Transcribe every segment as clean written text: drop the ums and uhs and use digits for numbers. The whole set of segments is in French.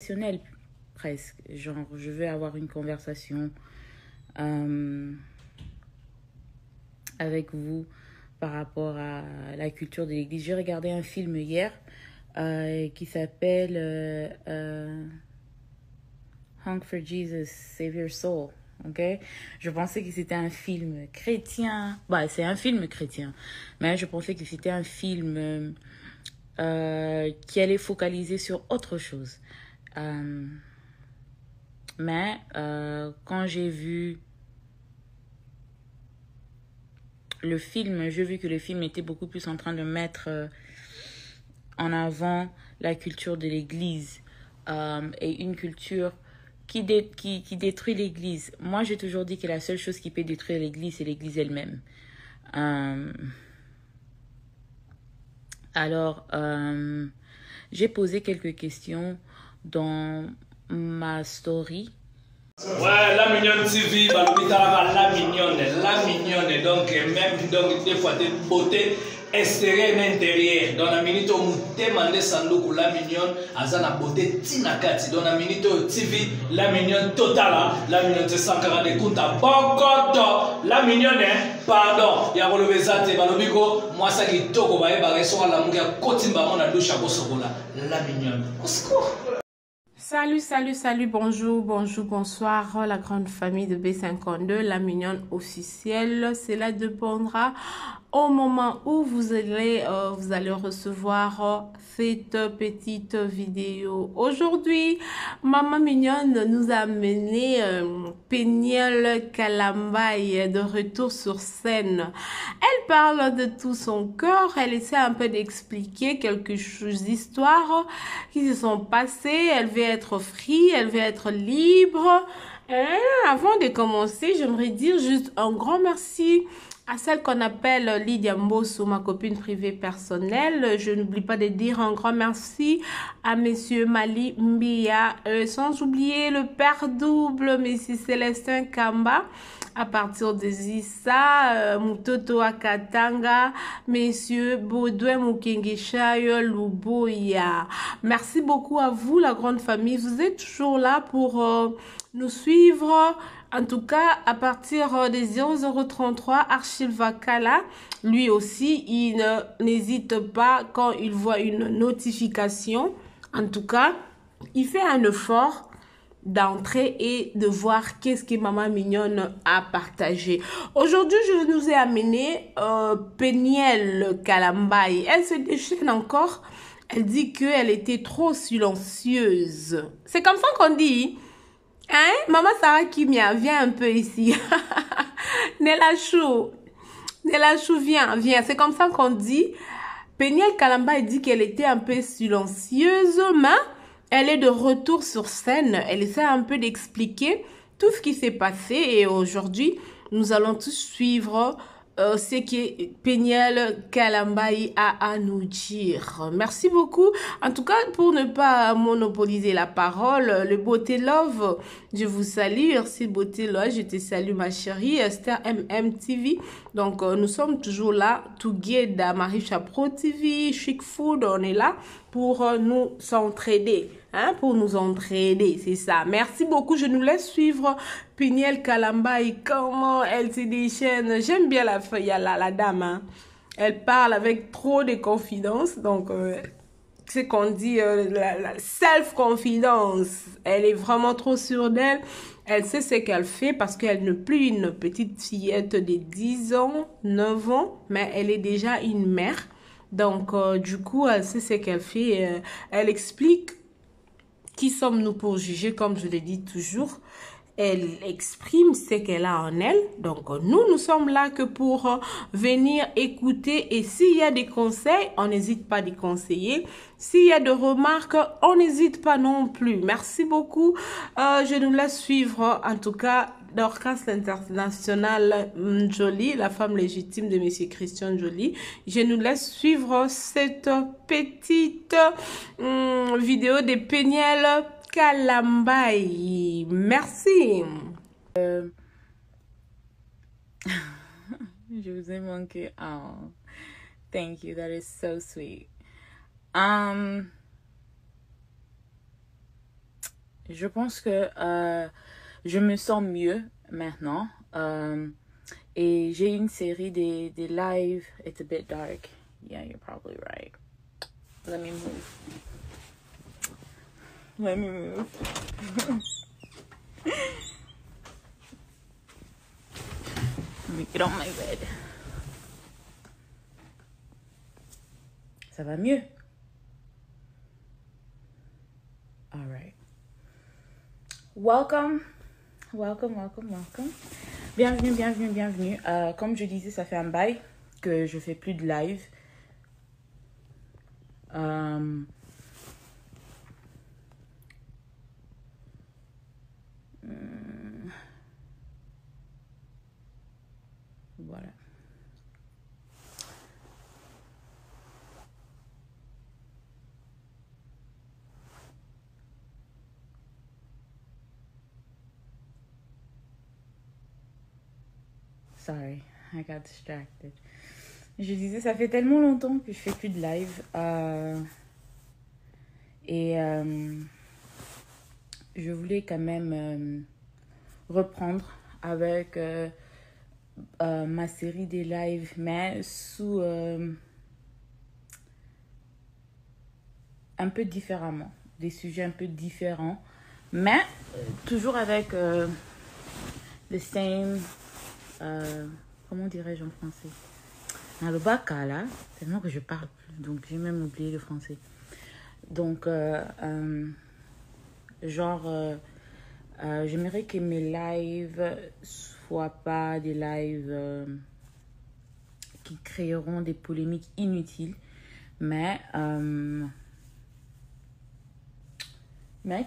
Conversationnel, presque. Genre, je veux avoir une conversation avec vous par rapport à la culture de l'Église. J'ai regardé un film hier qui s'appelle Hung for Jesus, Save Your Soul. Okay? Je pensais que c'était un film chrétien. Bah, c'est un film chrétien. Mais je pensais que c'était un film qui allait focaliser sur autre chose. Mais quand j'ai vu le film, j'ai vu que le film était beaucoup plus en train de mettre en avant la culture de l'Église et une culture qui détruit l'Église. Moi, j'ai toujours dit que la seule chose qui peut détruire l'Église, c'est l'Église elle-même. Alors, j'ai posé quelques questions dans ma story. Ouais, la mignonne TV, la mignonne, donc même donc des fois des beautés extérieures et intérieures. Dans la minute où vous demandez sanduku la mignonne, azana beauté tinakati. Dans la minute où TV, la mignonne totale, la mignonne 140 de kunta bokoto, la mignonne, pardon, ya relevé zate balobiko, moi ça qui toko ba eba reso la muka kotimba mona dusha bosokola, la mignonne. Au secours. Salut, bonjour, bonsoir, la grande famille de B52, la mignonne officielle. Cela dépendra au moment où vous allez recevoir cette petite vidéo. Aujourd'hui, Maman Mignonne nous a amené Péniel Kalambaye de retour sur scène. Elle parle de tout son cœur, elle essaie un peu d'expliquer quelque chose d'histoires qui se sont passées. Elle veut être free, elle veut être libre. Avant de commencer, j'aimerais dire juste un grand merci à celle qu'on appelle Lydia Mbosso, ma copine privée personnelle. Je n'oublie pas de dire un grand merci à Monsieur Mali Mbia, sans oublier le père double, Monsieur Célestin Kamba, à partir de Zissa, Mutoto Akatanga, Messieurs Baudouin Mukengeshayo Luboya. Merci beaucoup à vous, la grande famille. Vous êtes toujours là pour nous suivre. En tout cas, à partir des 0033, Archil Vakala, lui aussi, il n'hésite pas quand il voit une notification. En tout cas, il fait un effort d'entrer et de voir qu'est-ce que Maman Mignonne a partagé. Aujourd'hui, je nous ai amené Péniel Kalambaye. Elle se déchaîne encore. Elle dit qu'elle était trop silencieuse. C'est comme ça qu'on dit. Hein? Maman Sarah Kimia, viens un peu ici. Nella Chou, viens. C'est comme ça qu'on dit. Péniel Kalambaye dit qu'elle était un peu silencieuse, mais elle est de retour sur scène. Elle essaie un peu d'expliquer tout ce qui s'est passé. Et aujourd'hui, nous allons tous suivre ce que Péniel Kalambaye a à nous dire. Merci beaucoup. En tout cas, pour ne pas monopoliser la parole, le Beauté Love, je vous salue. Merci Beauté Love, je te salue ma chérie. Esther MMTV. Donc, nous sommes toujours là. Together, Marie Chapro TV, Chic Food, on est là pour nous s'entraider. Hein, pour nous entraider, c'est ça. Merci beaucoup. Je nous laisse suivre Péniel Kalambaye, comment elle se déchaîne. J'aime bien la feuille, la dame. Hein. Elle parle avec trop de confidence. Donc, c'est qu'on dit la self-confidence. Elle est vraiment trop sûre d'elle. Elle sait ce qu'elle fait parce qu'elle n'est plus une petite fillette de 10 ans, 9 ans, mais elle est déjà une mère. Donc, du coup, elle sait ce qu'elle fait. Elle explique qui sommes-nous pour juger, comme je le dis toujours. Elle exprime ce qu'elle a en elle. Donc, nous sommes là que pour venir écouter. Et s'il y a des conseils, on n'hésite pas à les conseiller. S'il y a des remarques, on n'hésite pas non plus. Merci beaucoup. Je nous laisse suivre, en tout cas, Dorcas International Jolie, la femme légitime de Monsieur Christian Jolie. Je nous laisse suivre cette petite vidéo de Péniel Kalambaye. Merci. Je vous ai manqué. Oh, thank you. That is so sweet. Je pense que je me sens mieux maintenant. Et j'ai une série des lives. It's a bit dark. Yeah, you're probably right. Let me move. Let me move. Let me get on my bed. Ça va mieux? All right. Welcome. Bienvenue. Comme je disais, ça fait un bail que je fais plus de live. Voilà. Sorry, I got distracted. Je disais, ça fait tellement longtemps que je fais plus de live. Je voulais quand même reprendre avec ma série des lives, mais sous un peu différemment, des sujets un peu différents, mais toujours avec the same, comment dirais-je en français? Dans le baka là, tellement que je parle plus, donc j'ai même oublié le français. Donc, j'aimerais que mes lives soient pas des lives qui créeront des polémiques inutiles, mais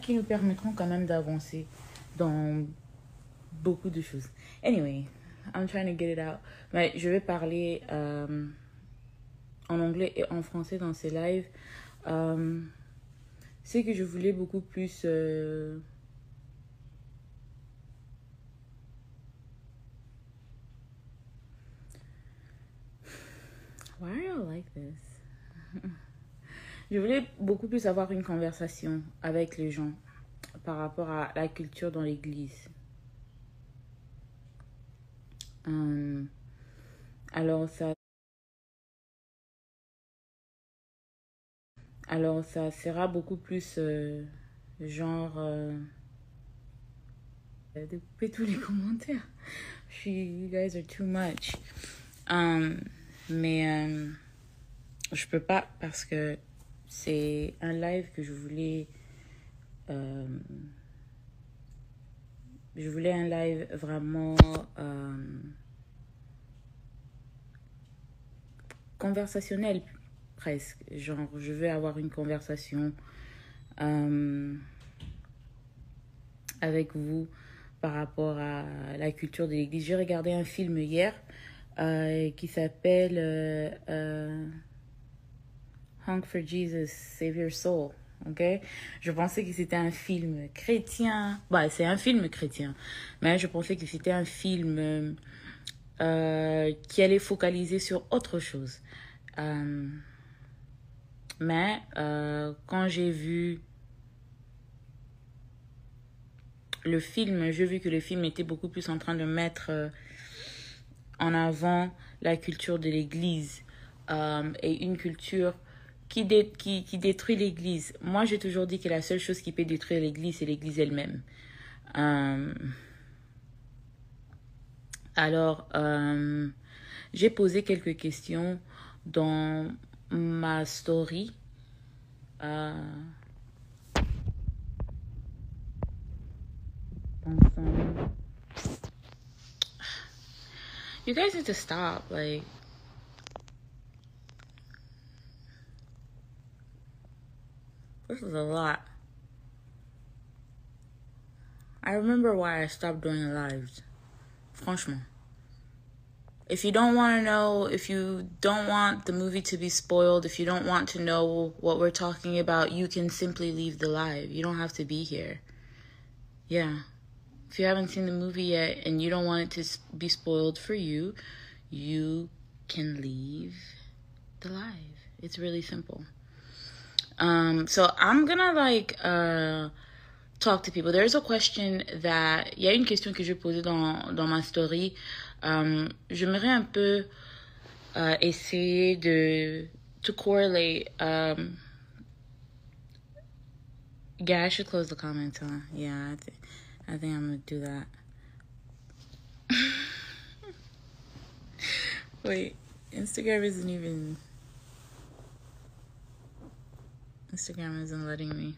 qui nous permettront quand même d'avancer dans beaucoup de choses. Anyway, I'm trying to get it out. Mais je vais parler en anglais et en français dans ces lives. C'est que je voulais beaucoup plus Why are you like this? Je voulais beaucoup plus avoir une conversation avec les gens par rapport à la culture dans l'église. Alors ça sera beaucoup plus genre de couper tous les commentaires. You guys are too much. Mais je peux pas parce que c'est un live que je voulais un live vraiment conversationnel presque. Genre, je veux avoir une conversation avec vous par rapport à la culture de l'église. J'ai regardé un film hier qui s'appelle Honk for Jesus, Save Your Soul. Okay? Je pensais que c'était un film chrétien. Bah, c'est un film chrétien. Mais je pensais que c'était un film qui allait focaliser sur autre chose. Mais quand j'ai vu le film, j'ai vu que le film était beaucoup plus en train de mettre en avant la culture de l'église et une culture qui détruit l'église. Moi, j'ai toujours dit que la seule chose qui peut détruire l'église, c'est l'église elle-même. Alors, j'ai posé quelques questions dans ma story. You guys need to stop, like. This is a lot. I remember why I stopped doing lives. Franchement. If you don't want to know, if you don't want the movie to be spoiled, if you don't want to know what we're talking about, you can simply leave the live. You don't have to be here. Yeah. If you haven't seen the movie yet and you don't want it to be spoiled for you, you can leave the live. It's really simple. So I'm gonna talk to people. There's a question that... Il y a une question que je posais dans ma story. J'aimerais un peu essayer de... to correlate... yeah, I should close the comments, huh? Yeah, I think I'm going to do that. Wait, Instagram isn't letting me.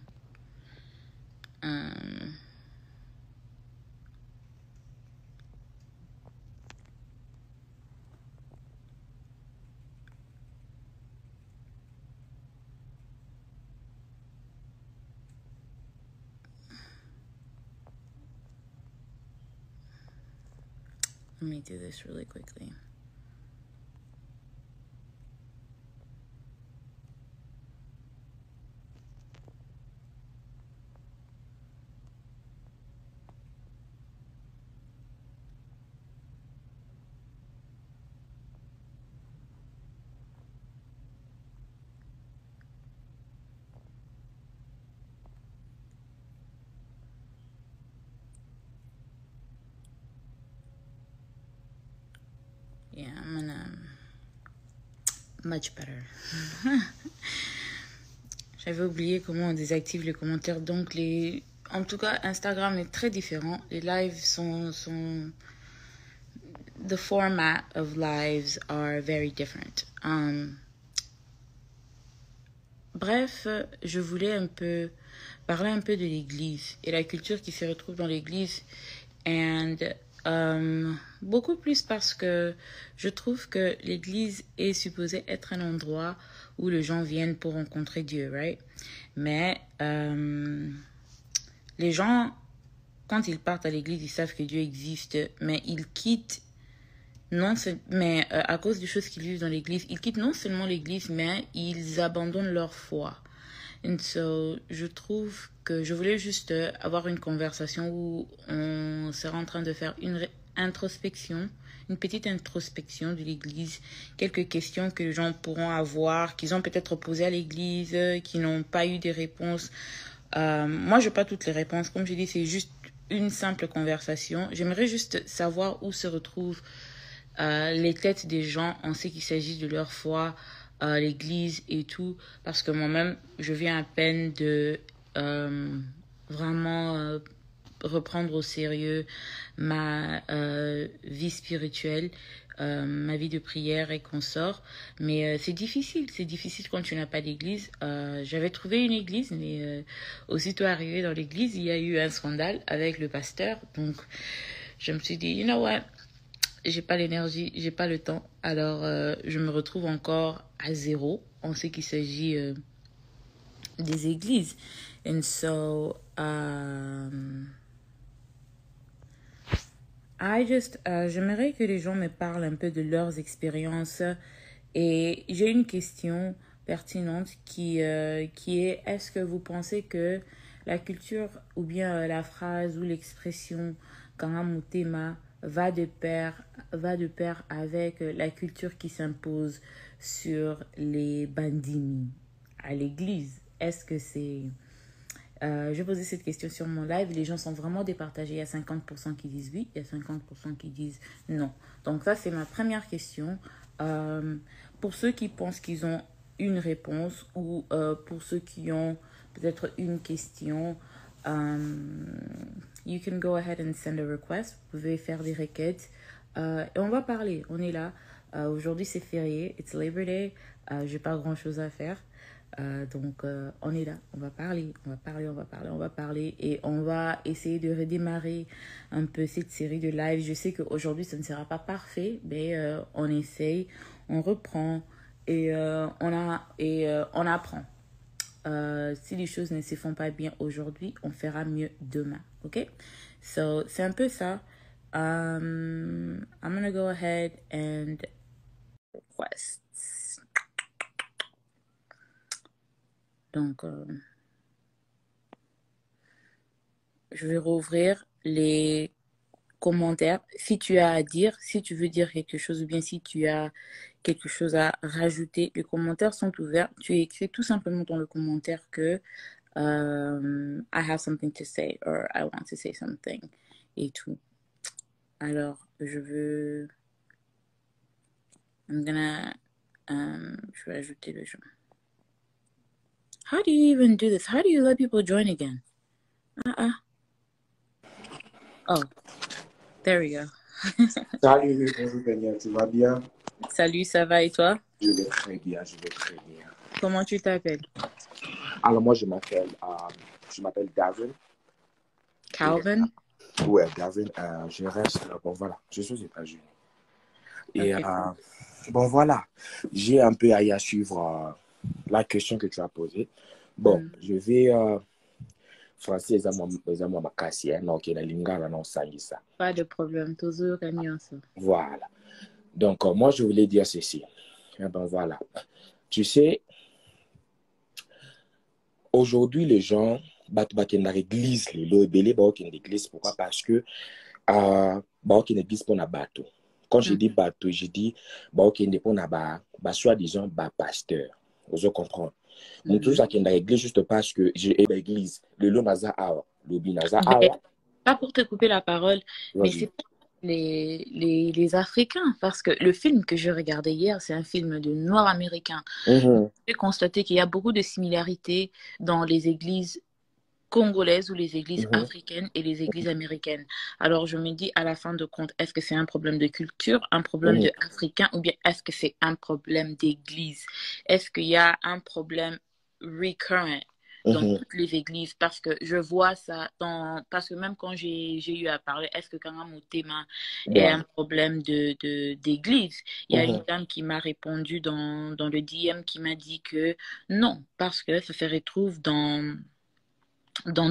Let me do this really quickly. Yeah, I'm gonna... Much better. J'avais oublié comment on désactive les commentaires. Donc, en tout cas, Instagram est très différent. Les lives sont... The format of lives are very different. Bref, je voulais parler un peu de l'Église et la culture qui se retrouve dans l'Église. And beaucoup plus parce que je trouve que l'Église est supposée être un endroit où les gens viennent pour rencontrer Dieu, right? Mais les gens, quand ils partent à l'Église, ils savent que Dieu existe, mais ils quittent à cause des choses qu'ils vivent dans l'Église, ils quittent non seulement l'Église, mais ils abandonnent leur foi. And so, je trouve que je voulais juste avoir une conversation où on sera en train de faire une petite introspection de l'Église, quelques questions que les gens pourront avoir, qu'ils ont peut-être posées à l'Église, qui n'ont pas eu des réponses. Moi, je n'ai pas toutes les réponses. Comme je dis, c'est juste une simple conversation. J'aimerais juste savoir où se retrouvent les têtes des gens en ce qu'il s'agit de leur foi, l'Église et tout, parce que moi-même, je viens à peine de vraiment reprendre au sérieux ma vie spirituelle, ma vie de prière et consort. Mais c'est difficile quand tu n'as pas d'église. J'avais trouvé une église, mais aussitôt arrivé dans l'église, il y a eu un scandale avec le pasteur. Donc, je me suis dit, you know what? J'ai pas l'énergie, j'ai pas le temps. Alors, je me retrouve encore à zéro en ce qu'il s'agit des églises. And so, j'aimerais que les gens me parlent un peu de leurs expériences. Et j'ai une question pertinente qui est, est-ce que vous pensez que la culture ou bien la phrase ou l'expression Kangamutema va de pair avec la culture qui s'impose sur les bandini à l'église? Est-ce que c'est... je posais cette question sur mon live. Les gens sont vraiment départagés. Il y a 50% qui disent oui, il y a 50% qui disent non. Donc ça, c'est ma première question. Pour ceux qui pensent qu'ils ont une réponse ou pour ceux qui ont peut-être une question, you can go ahead and send a request. Vous pouvez faire des requêtes. Et on va parler. On est là. Aujourd'hui, c'est férié. It's Labor Day. J'ai pas grand-chose à faire. Donc, on est là. On va parler. Et on va essayer de redémarrer un peu cette série de live. Je sais qu'aujourd'hui, ça ne sera pas parfait. Mais on essaye. On reprend. Et on apprend. Si les choses ne se font pas bien aujourd'hui, on fera mieux demain. OK? So, c'est un peu ça. I'm gonna go ahead and requests. Donc, je vais rouvrir les commentaires. Si tu as à dire, si tu veux dire quelque chose ou bien si tu as quelque chose à rajouter, les commentaires sont ouverts. Tu écris tout simplement dans le commentaire que I have something to say or I want to say something et tout. Alors, je vais ajouter le gens. How do you even do this? How do you let people join again? Oh, there we go. Salut, bonjour Daniel, tu vas bien? Salut, ça va et toi? Je vais très bien, je vais très bien. Comment tu t'appelles? Alors moi, je m'appelle Davin. Calvin? Ouais, Davin, je reste, bon voilà, je suis aux États-Unis. Et Okay. bon voilà, j'ai un peu à suivre la question que tu as posée. Bon, je vais... français ezamwa makasi donc la lingala non sangisa. Pas de problème, toujours gagnant ça. Voilà. Donc moi je voulais dire ceci. Et ben voilà. Tu sais, aujourd'hui les gens battent dans l'église, les lobelés dans l'église, pourquoi? Parce que dans l'église pour na bateau. Quand je dis bateau, je dis pour na ba soi-disant ba pasteur. Vous comprenez? Donc tout ça qui est dans l'église juste parce que j'ai l'église, le lot naza awa, le bi naza awa. Pas pour te couper la parole, mais c'est les Africains, parce que le film que je regardais hier, c'est un film de noirs américains. J'ai constaté qu'il y a beaucoup de similarités dans les églises congolaises ou les églises africaines et les églises américaines. Alors je me dis à la fin de compte, est-ce que c'est un problème de culture, un problème de africain, ou bien est-ce que c'est un problème d'église? Est-ce qu'il y a un problème recurrent dans toutes les églises? Parce que je vois ça parce que même quand j'ai eu à parler, est-ce que quand mon thème est un problème d'église? Il y a une dame qui m'a répondu dans le DM qui m'a dit que non, parce que ça se retrouve dans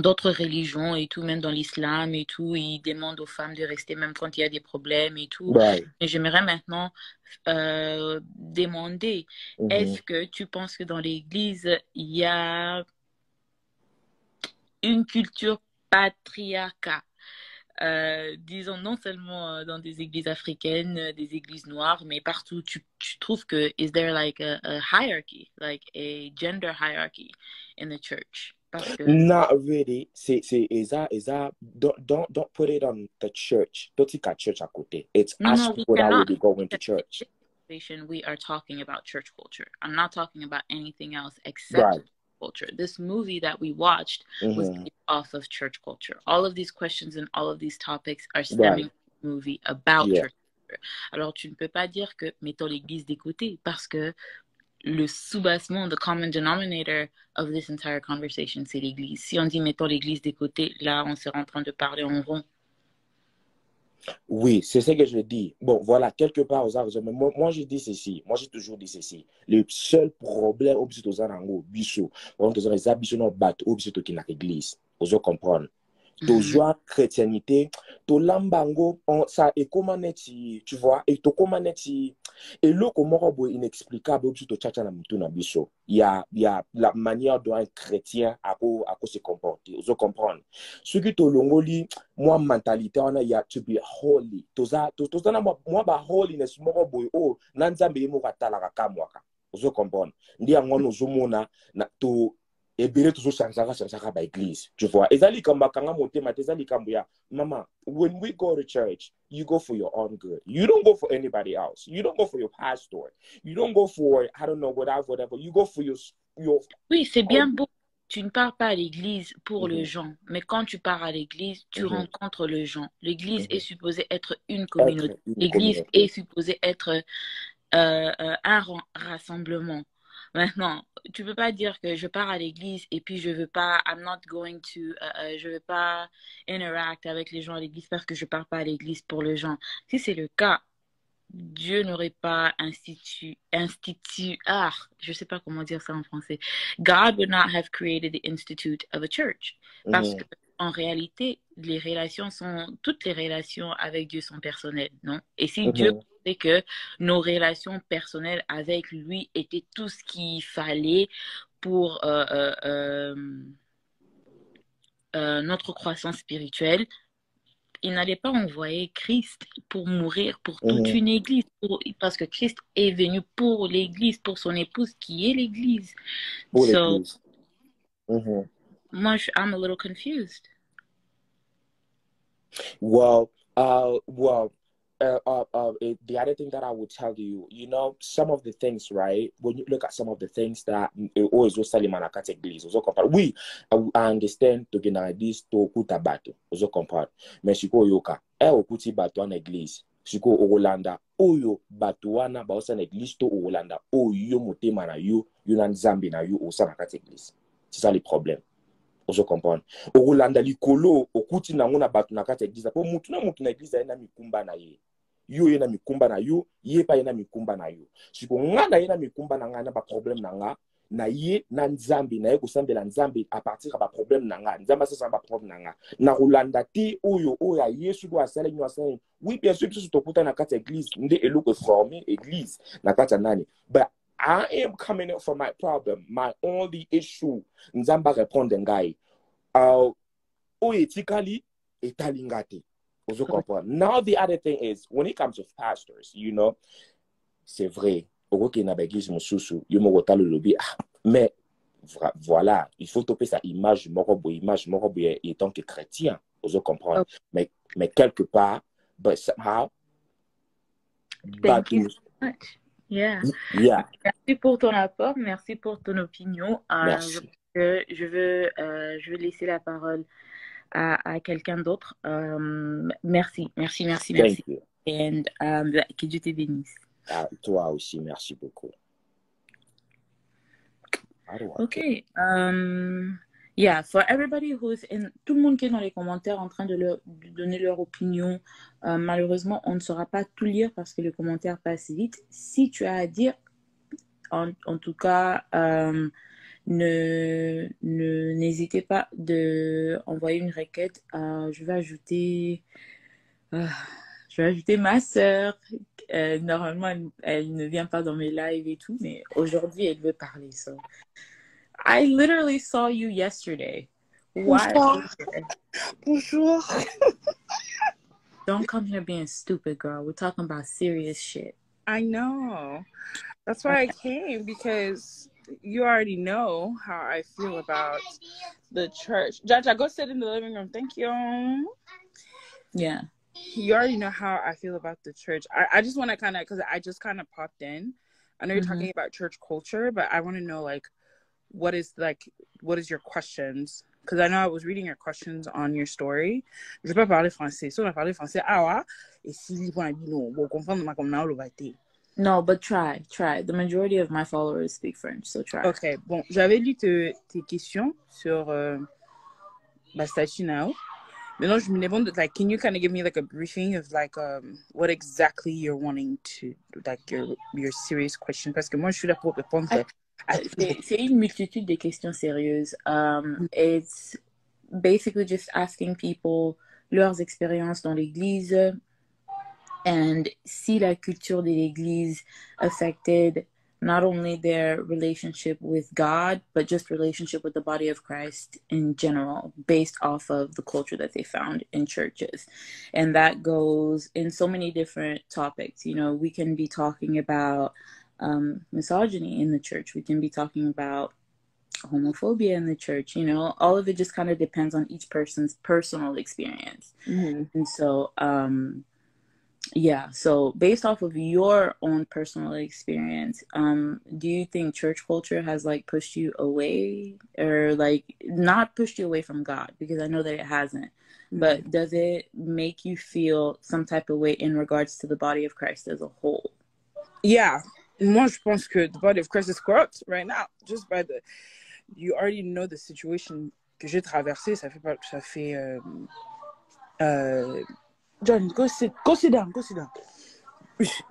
d'autres religions et tout, même dans l'islam et tout, ils demandent aux femmes de rester même quand il y a des problèmes et tout. Et j'aimerais maintenant demander, est-ce que tu penses que dans l'église, il y a une culture patriarcale? Disons non seulement dans des églises africaines, des églises noires, mais partout, tu trouves que is there like a hierarchy, like a gender hierarchy in the church? Not really. Don't put it on the church. Don't take a church à côté. It's us people that will be going to church. We are talking about church culture. I'm not talking about anything else except culture. This movie that we watched was based off of church culture. All of these questions and all of these topics are stemming from the movie about church culture. Alors, tu ne peux pas dire que mettons l'église des côtés parce que le soubassement, the common denominator of this entire conversation, c'est l'église. Si on dit mettons l'église des côtés, là, on sera en train de parler en rond. Oui, c'est ce que je dis. Bon, voilà, quelque part, mais moi, je dis ceci. Moi, j'ai toujours dit ceci. Le seul problème, c'est aux arango, biso. On les abisso no bat, c'est qui na l'église. Vous comprenez? Toujours chrétienité, to lambango, ça est comment tu vois, et to comment et le comment inexplicable, to chacha na mutu na biso. Il y a la manière dont un chrétien a se comporter. Vous comprenez? Ce qui to longoli, moi mentalité on a ya to be holy. To na moi ba holiness moko boy nanzambe mo katala ka mwaka. Vous comprenez? Ndi angono zomona na to et bien toujours changer ba église, tu vois. Ezali kamba kanga monte matezali kambuya mama, when we go to church, you go for your own good. You don't go for anybody else. You don't go for your pastor. You don't go for I don't know whatever. You go for your Oui, c'est bien beau. Tu ne pars pas à l'église pour les gens, mais quand tu pars à l'église, tu rencontres les gens. L'église est supposée être une communauté. L'église est supposée être un rassemblement. Maintenant, tu peux pas dire que je pars à l'église et puis je veux pas, je veux pas interact avec les gens à l'église parce que je pars pas à l'église pour les gens. Si c'est le cas, Dieu n'aurait pas je sais pas comment dire ça en français. God would not have created the institute of a church. Parce que en réalité, toutes les relations avec Dieu sont personnelles, non? Et si Dieu pensait que nos relations personnelles avec lui étaient tout ce qu'il fallait pour notre croissance spirituelle, il n'allait pas envoyer Christ pour mourir pour toute une église, parce que Christ est venu pour l'église, pour son épouse qui est l'église. Pour l'église. I'm a little confused. Well, the other thing that I would tell you, you know, some of the things, right? When you look at some of the things that always was selling manakate église, ozo compare. Oui, I understand to get this to kuta bato, ozo compare. Mais siko yoka, okuti bato an église, siko Orlanda, oyo bato wana ba osa na église to Orlanda, oyo motema na yo, yo na nzambe na yo osa na kate église. C'est ça le problème. Ozo comprendre. Orlanda likolo okuti nango na bato na kate église, po mutu na église na mikumba na ye. Yo yena mikumba na yo, ye pa yena mikumba na yo. Siko nga na yena mikumba na nga na ba problème na nga, na ye na nzambi na ye kosambela nzambi a partir ba problème na nga. Nzamba sa ba problème na nga. Na Rolanda ti oyo oya Yesu do asala nyo asala. Oui, bien sûr, biso tokuta na kate église, nde eloko formé église na kate nani. But I am coming up for my problem. My only issue, nzamba répondre ngai. Etikali etalingate. Now the other thing is, when it comes to pastors, you know, c'est vrai, mais voilà, il faut toper sa image moroboye étant que chrétien, vous comprendre. Mais quelque part, but somehow, thank you so much. Yeah. Merci pour ton apport, merci pour ton opinion. Merci. Je veux laisser la parole à quelqu'un d'autre. Merci. Thank you. And que Dieu te bénisse. Toi aussi, merci beaucoup. Okay. Yeah, for everybody who's in, tout le monde qui est dans les commentaires en train de donner leur opinion, malheureusement, on ne saura pas tout lire parce que les commentaires passent vite. Si tu as à dire, en tout cas, n'hésitez pas de envoyer une requête. Je vais ajouter ma sœur. Normalement, elle ne vient pas dans mes lives et tout, mais aujourd'hui, elle veut parler. So, I literally saw you yesterday. Why? Bonjour. Don't come here being stupid, girl. We're talking about serious shit. I know. That's why I came, because you already know how I feel about the church. Jaja, go sit in the living room. Thank you. Yeah. You already know how I feel about the church. I just want to kind of, because I just kind of popped in. I know you're talking about church culture, but I want to know, like, what is your questions? Because I know I was reading your questions on your story. Je peux pas parler français. Si on a parlé français, et si bon comprendre ma comme No, but try. The majority of my followers speak French, so try. Okay, bon, j'avais lu tes questions sur statue now. Maintenant, je me demande, like, can you kind of give me like a briefing of like what exactly you're wanting to, like, your serious question? Parce que moi, je suis là pour répondre. C'est une multitude de questions sérieuses. It's basically just asking people leurs expériences dans l'église and si la culture de l'église affected not only their relationship with God, but just relationship with the body of Christ in general, based off of the culture that they found in churches. And that goes in so many different topics. You know, we can be talking about misogyny in the church. We can be talking about homophobia in the church. You know, all of it just kind of depends on each person's personal experience. And so, yeah, so based off of your own personal experience, do you think church culture has like pushed you away, or like not pushed you away from God? Because I know that it hasn't, but does it make you feel some type of way in regards to the body of Christ as a whole? Yeah. Moi, je pense que the body of Christ is corrupt right now. Just by you already know the situation que j'ai traversée. Ça fait John, go sit down. Je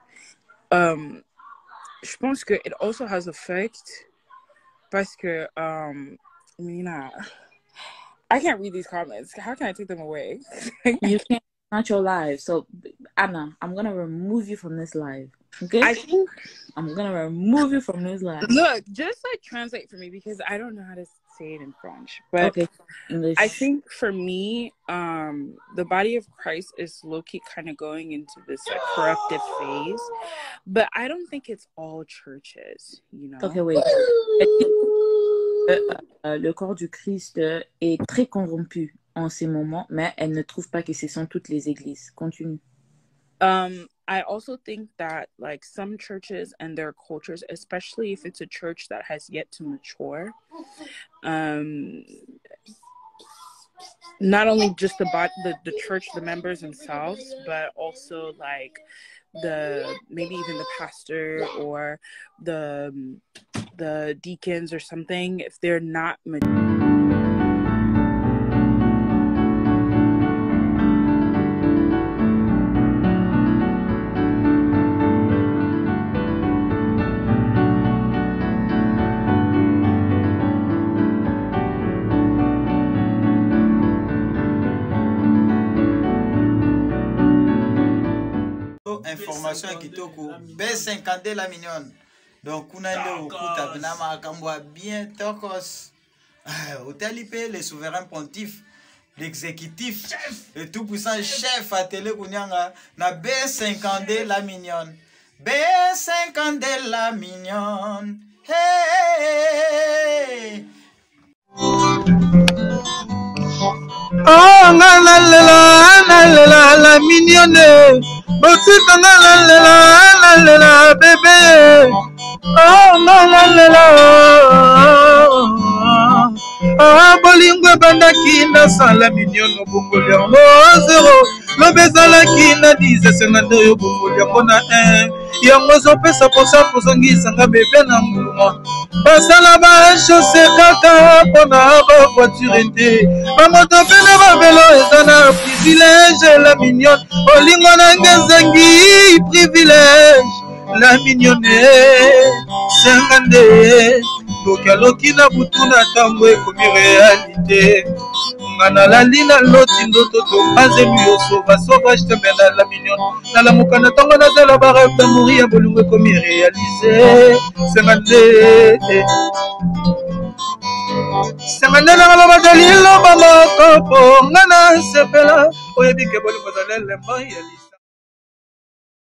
pense que it also has effect parce que I can't read these comments. How can I take them away? You can't. Not your live. So, Anna, I'm gonna remove you from this live. Okay? I think I'm gonna remove you from this live. Look, just like translate for me because I don't know how to say it in French. But okay, English. I think for me, the body of Christ is low-key kind of going into this like corruptive phase. But I don't think it's all churches, you know. Okay, wait. le corps du Christ est très corrompu en ces moments, mais elle ne trouve pas que ce sont toutes les églises. Continue. I also think that like some churches and their cultures, especially if it's a church that has yet to mature, not only just the church, the members themselves, but also like maybe even the pastor or the deacons or something, if they're not information kitoko B50 la mignonne. Donc on a le okuta binama kambwa bien tokos. Utalipe le souverain pontife, l'exécutif, le tout puissant chef à télé kunyanga na B50 la mignonne. B50 la mignonne. Hey. Oh la mignonne. Botita la bébé. Oh ah bolingwe bandaki na sala mignonne bongoli yango zero lobezalaki na 10 50 yo bongoli yango na 1 yango zopesa posa kozongisanga bebe na mbuma basala bachose kaka mpona bavoiture te bamoto mpe na babelo eza na privilège la mignonne olingo nange ezangi privilège la mignonne sengande tokaloki na butu na ntango ekomi réalité ngana lali na loti ndoto tokazelu yo sauvage te mena la mignonne nalamuka na ntango nazela barêve d'amour ya bolingo ekomi réalisé sengande na ngaloba dalilo bamoko mpo ngana sepela oyebike bolingo zalela elembo ya